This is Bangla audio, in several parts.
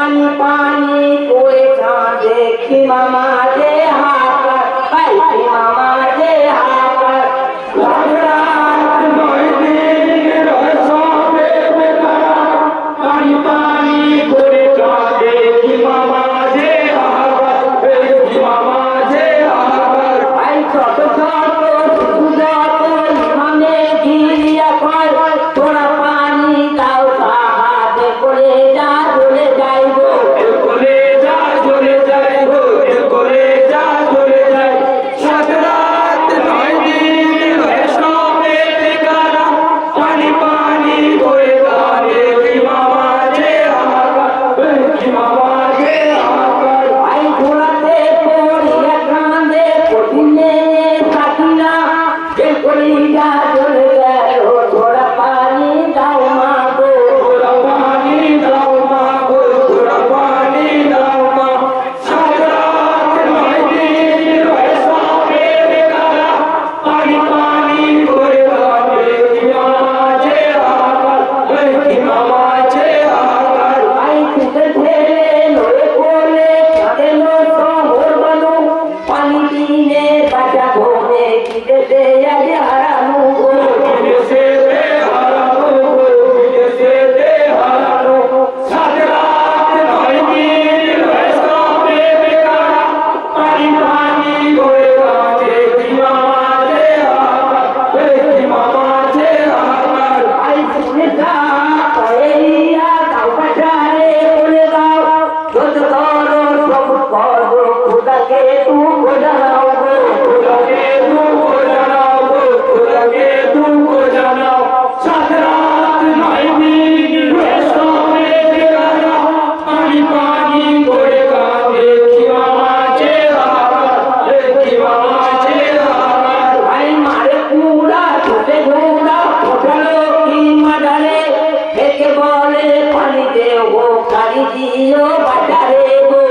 পানি পানি করে কাঁদে কি মামা যে হাকার ভাই কি মামা যে হাকার রাত নয় দিন সবে বেকারা পানি পানি করে কাঁদে কি মামা যে হাকার কি মামা যে হাকার ভাই ছোট ছোট যত ইমামে গিরিয়া কয় তোরা পানি দাও সাহায্য করে যা চলে যাইবো করে যা চলে যায় গো করে যা চলে যায় সাত রাত নয় দিন সবে বেকারা পানি পানি করে কাঁদে কি মামা যে হাকার কি মামা যে হাকার ভাই ঘোড়াতে পড়িয়া কাঁদে কঠিনে থাকিনা কে করিয়া চলে গেল তোরা পানি দাও মা গো তোরা পানি দাও মা গো তোরা পানি দাও মা সাত রাত নয় দিন সবে বেকারা পানি পানি করে কাঁদে কি মামা যে হাকার কি মামা যে হাকার ভাই খুঁজে ছেলে নড়ে পড়লে কাঁদেন শহর বানু পানি দিনে বাঁচা ঘুমে কিদেতে আজ হারানো গো বিদেশে হারানো গো বিদেশে হারানো সাত রাত নয় দিন সবে বেকারা পানি পানি করে কাঁদে কি মামা যে হাকার কি মামা যে হাকার ভাই শুনে যা কইয়া দাও বাজারে বলে দাও যত তোর সব করো খুদাকে তু খোঁজাও গো খুদাকে তুমকো জানাও গো খুদাকে তুমকো জানাও সাত রাত নয় দিন সবে বেকারা পানি পানি করে কাঁদে কি মামা যে হাকার কি মামা যে হাকার ভাই মারে কুড়া ছুটে ঘোড়া ফোটালো কি মাদারে একে বলে পানি দেব কারি দিও বাজারে গো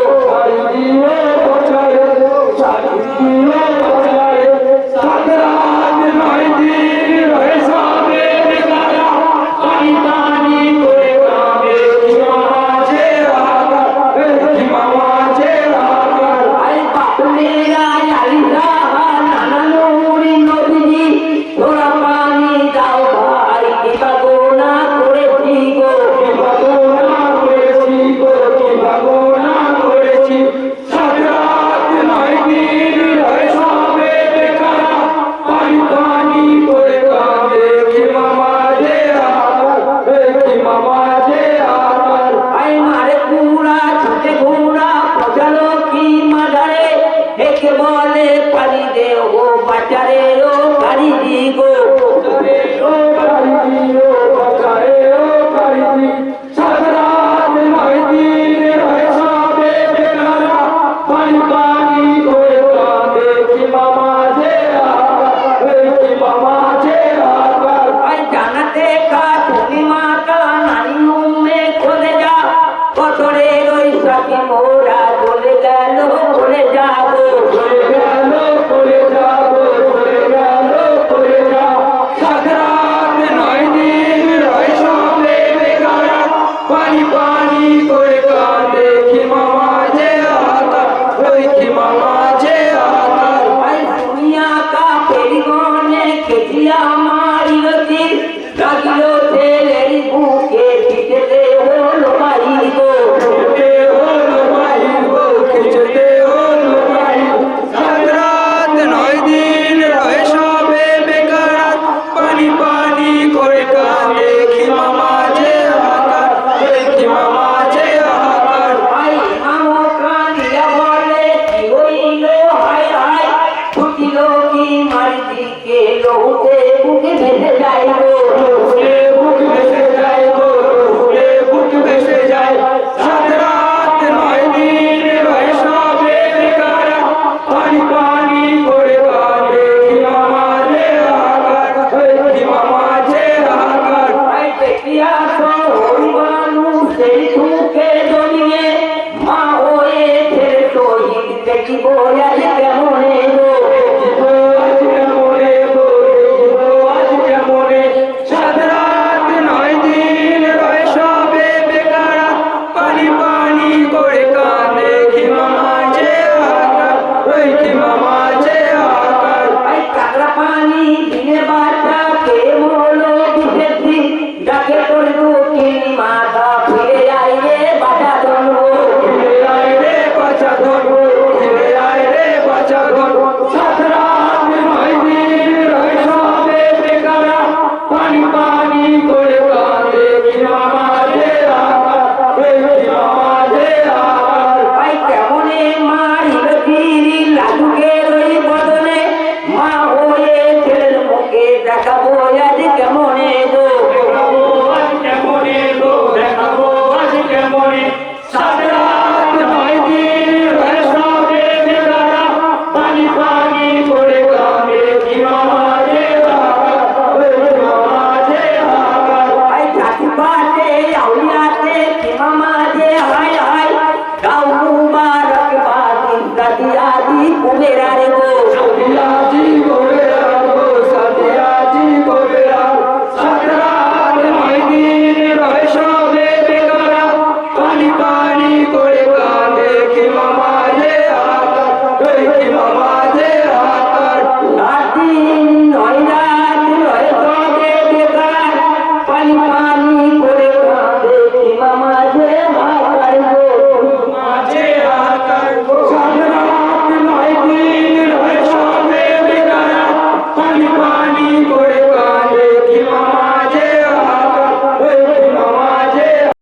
সাত রাত নয় দিন সবে বেকারা পানি পানি করে কাঁদে কি মামা যে হাকার কি মামা যে হাকার ভাই বাপমেরা আলিদা নানানুরি নদী তোরা পানি দাও ভাই কি বাগোনা করেছি গো কি ভাবনা করেছি গো কি ভাবনা করেছি সাত রাত নয় দিন সবে বেকারা পানি পানি করে কাঁদে কি মামা যে হাকার কি মামা যে হাকার ভাই মারে কুড়া ছুটে ঘোড়া ফোটালো কি মাদারে একে বলে পানি দেব বাজারে ও কারি দিগো ও কারিদি ও বাঁচারে ও কারিদি সাত রাত নয় দিন সবে বেকারা পানি পানি করে কাঁদে কি মামা যে হাকার কি মামা যে হাকার ভাই জানাতে কা তুমি মাতা নারী উম্মে চলে যা কতরে ওই সাথী মোরা চলে গেল চলে যাবো করে গেল করে যাবো করে গেল করে যাও সাত রাত নয় দিন সবে বেকারা পানি পানি করে কাঁদে কি মামা যে হাকার কি মামা যে হাকার ভাই দুনিয়া কা পেরিগনে কেজিয়া মারিলতি লাগিল ছেলের বুকে পিঠেতে হলো ভাই গো কে হলো ভাই সাগরা